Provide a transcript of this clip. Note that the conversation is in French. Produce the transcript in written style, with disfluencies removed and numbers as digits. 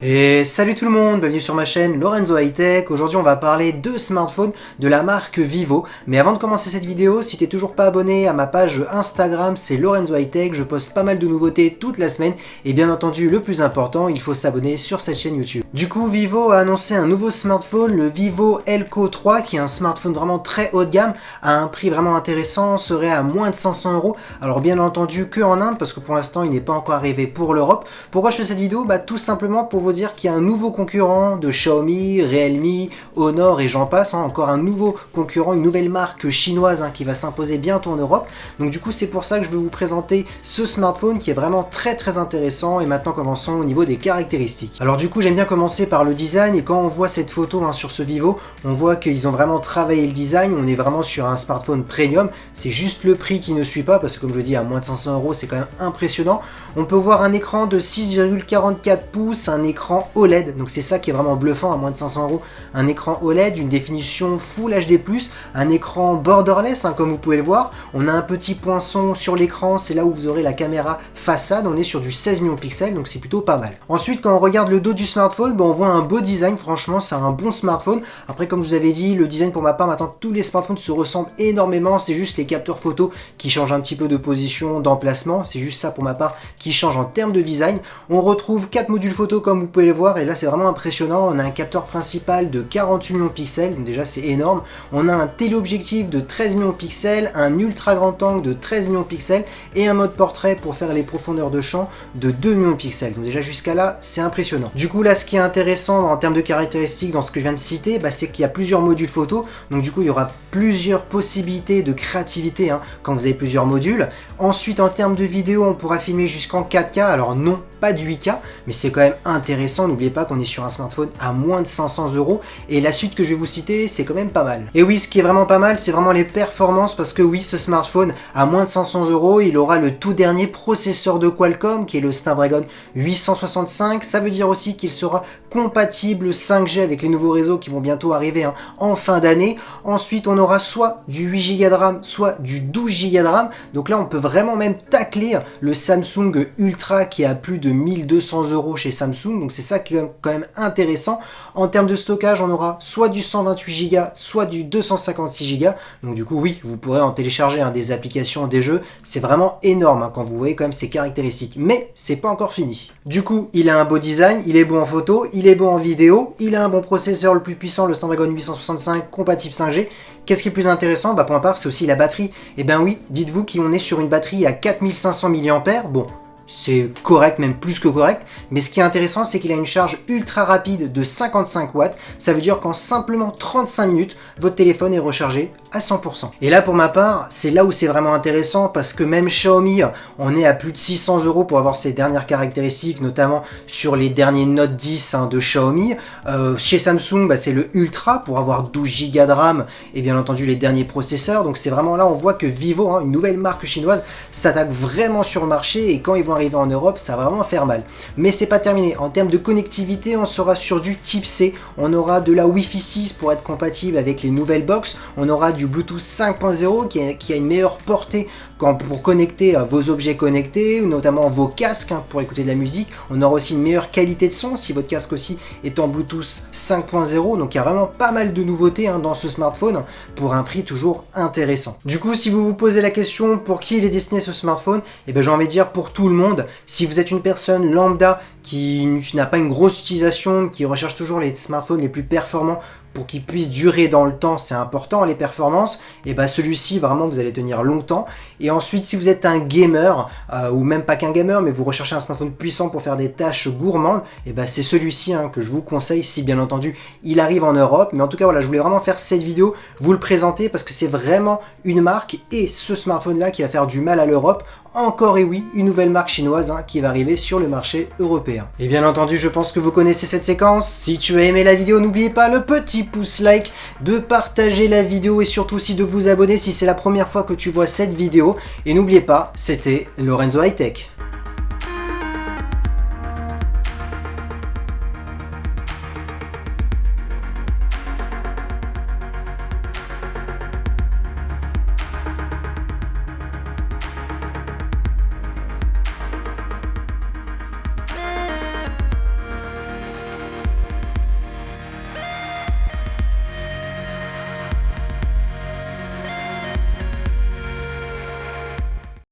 Et salut tout le monde, bienvenue sur ma chaîne Lorenzo High Tech. Aujourd'hui on va parler de smartphones de la marque Vivo. Mais avant de commencer cette vidéo, si t'es toujours pas abonné à ma page Instagram, c'est Lorenzo High Tech. Je poste pas mal de nouveautés toute la semaine. Et bien entendu, le plus important, il faut s'abonner sur cette chaîne YouTube. Du coup, Vivo a annoncé un nouveau smartphone, le Vivo Elco 3, qui est un smartphone vraiment très haut de gamme, à un prix vraiment intéressant, serait à moins de 500 €. Alors bien entendu que en Inde, parce que pour l'instant il n'est pas encore arrivé pour l'Europe. Pourquoi je fais cette vidéo? Tout simplement pour vous dire qu'il y a un nouveau concurrent de Xiaomi, Realme, Honor et j'en passe, encore un nouveau concurrent, une nouvelle marque chinoise qui va s'imposer bientôt en Europe. Donc du coup c'est pour ça que je vais vous présenter ce smartphone qui est vraiment très intéressant. Et maintenant commençons au niveau des caractéristiques. Alors du coup j'aime bien commencer par le design, et quand on voit cette photo sur ce Vivo, on voit qu'ils ont vraiment travaillé le design. On est vraiment sur un smartphone premium, c'est juste le prix qui ne suit pas, parce que comme je dis, à moins de 500 € c'est quand même impressionnant. On peut voir un écran de 6,44 pouces, un écran OLED, donc c'est ça qui est vraiment bluffant. À moins de 500 €, un écran OLED, une définition Full HD+, un écran borderless, comme vous pouvez le voir. On a un petit poinçon sur l'écran, c'est là où vous aurez la caméra façade. On est sur du 16 millions de pixels, donc c'est plutôt pas mal. Ensuite, quand on regarde le dos du smartphone, on voit un beau design. Franchement, c'est un bon smartphone. Après, comme je vous avais dit, le design pour ma part, maintenant tous les smartphones se ressemblent énormément. C'est juste les capteurs photo qui changent un petit peu de position, d'emplacement. C'est juste ça pour ma part qui change en termes de design. On retrouve 4 modules photo comme vous pouvez le voir, et là c'est vraiment impressionnant. On a un capteur principal de 48 millions de pixels, donc déjà c'est énorme. On a un téléobjectif de 13 millions de pixels, un ultra grand angle de 13 millions de pixels et un mode portrait pour faire les profondeurs de champ de 2 millions de pixels. Donc déjà jusqu'à là c'est impressionnant. Du coup là, ce qui est intéressant en termes de caractéristiques dans ce que je viens de citer, c'est qu'il y a plusieurs modules photo. Donc du coup il y aura plusieurs possibilités de créativité quand vous avez plusieurs modules. Ensuite, en termes de vidéo, on pourra filmer jusqu'en 4K. Alors non, pas du 8K, mais c'est quand même intéressant. N'oubliez pas qu'on est sur un smartphone à moins de 500 €, et la suite que je vais vous citer, c'est quand même pas mal. Et oui, ce qui est vraiment pas mal, c'est vraiment les performances, parce que oui, ce smartphone à moins de 500 €, il aura le tout dernier processeur de Qualcomm, qui est le Snapdragon 865. Ça veut dire aussi qu'il sera compatible 5G avec les nouveaux réseaux qui vont bientôt arriver en fin d'année. Ensuite, on aura soit du 8 Go de RAM, soit du 12 Go de RAM. Donc là, on peut vraiment même tacler le Samsung Ultra qui est à plus de 1200 € chez Samsung. Donc c'est ça qui est quand même intéressant. En termes de stockage, on aura soit du 128 Go, soit du 256 Go. Donc du coup, oui, vous pourrez en télécharger des applications, des jeux. C'est vraiment énorme quand vous voyez quand même ces caractéristiques. Mais c'est pas encore fini. Du coup, il a un beau design, il est beau en photo, il est beau en vidéo, il a un bon processeur, le plus puissant, le Snapdragon 865, compatible 5G. Qu'est-ce qui est le plus intéressant? Pour ma part, c'est aussi la batterie. Et ben oui, dites-vous qu'on est sur une batterie à 4500 mAh. Bon, c'est correct, même plus que correct, mais ce qui est intéressant, c'est qu'il a une charge ultra rapide de 55 watts. Ça veut dire qu'en simplement 35 minutes, votre téléphone est rechargé à 100%. Et là, pour ma part, c'est là où c'est vraiment intéressant, parce que même Xiaomi, on est à plus de 600 € pour avoir ces dernières caractéristiques, notamment sur les derniers Note 10 de Xiaomi. Chez Samsung, c'est le Ultra pour avoir 12 Go de RAM et bien entendu les derniers processeurs. Donc c'est vraiment là, on voit que Vivo, une nouvelle marque chinoise, s'attaque vraiment sur le marché, et quand ils vont arriver en Europe, ça va vraiment faire mal. Mais c'est pas terminé. En termes de connectivité, on sera sur du type C. On aura de la Wi-Fi 6 pour être compatible avec les nouvelles box. On aura du Bluetooth 5.0 qui a une meilleure portée pour connecter vos objets connectés, notamment vos casques pour écouter de la musique. On aura aussi une meilleure qualité de son si votre casque aussi est en Bluetooth 5.0. Donc il y a vraiment pas mal de nouveautés dans ce smartphone pour un prix toujours intéressant. Du coup, si vous vous posez la question pour qui il est destiné ce smartphone, j'ai envie de dire pour tout le monde. Si vous êtes une personne lambda qui n'a pas une grosse utilisation, qui recherche toujours les smartphones les plus performants pour qu'ils puissent durer dans le temps, c'est important les performances, et celui-ci vraiment vous allez tenir longtemps. Et ensuite, si vous êtes un gamer, ou même pas qu'un gamer, mais vous recherchez un smartphone puissant pour faire des tâches gourmandes, c'est celui-ci que je vous conseille, si bien entendu il arrive en Europe. Mais en tout cas voilà, je voulais vraiment faire cette vidéo, vous le présenter, parce que c'est vraiment une marque, et ce smartphone là qui va faire du mal à l'Europe. Encore et oui, une nouvelle marque chinoise qui va arriver sur le marché européen. Et bien entendu, je pense que vous connaissez cette séquence. Si tu as aimé la vidéo, n'oubliez pas le petit pouce like, de partager la vidéo et surtout aussi de vous abonner si c'est la première fois que tu vois cette vidéo. Et n'oubliez pas, c'était Lorenzo High Tech.